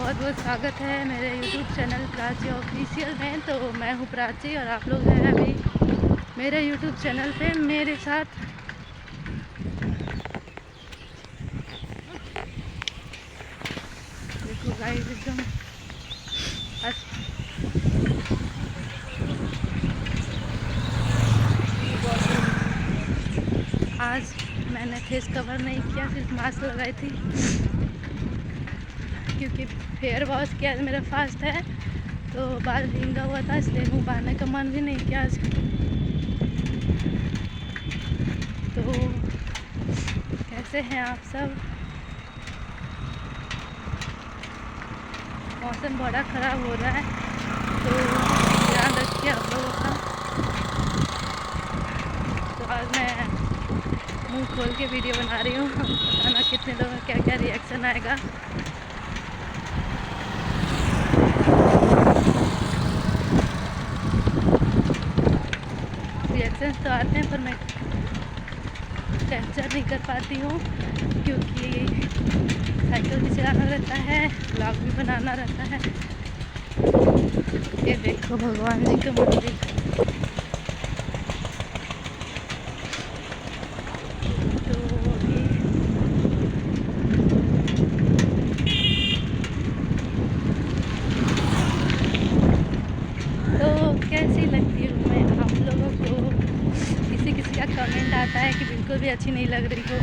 बहुत बहुत स्वागत है मेरे यूट्यूब चैनल प्राची ऑफिशियल में। तो मैं हूँ प्राची और आप लोग हैं अभी मेरे यूट्यूब चैनल पे मेरे साथ। देखो गाइस एकदम आज मैंने फेस कवर नहीं किया, सिर्फ मास्क लगाई थी क्योंकि फेयर वॉश किया मेरा फास्ट है तो बाल भींगा हुआ था, इसलिए मुँह बांधने का मन भी नहीं किया आज। तो कैसे हैं आप सब? मौसम बड़ा ख़राब हो रहा है तो ध्यान रखिए आप लोगों का। तो आज मैं मुंह खोल के वीडियो बना रही हूँ, पता ना कितने लोगों का क्या क्या रिएक्शन आएगा। रिएक्शन तो आते हैं पर मैं कैप्चर नहीं कर पाती हूँ क्योंकि साइकिल भी चलाना रहता है, ब्लॉग भी बनाना रहता है। ये देखो भगवान जी का मंदिर। तो कैसी लगती हूँ मैं आप लोगों को? किसी किसी का कमेंट आता है कि बिल्कुल भी अच्छी नहीं लग रही हो।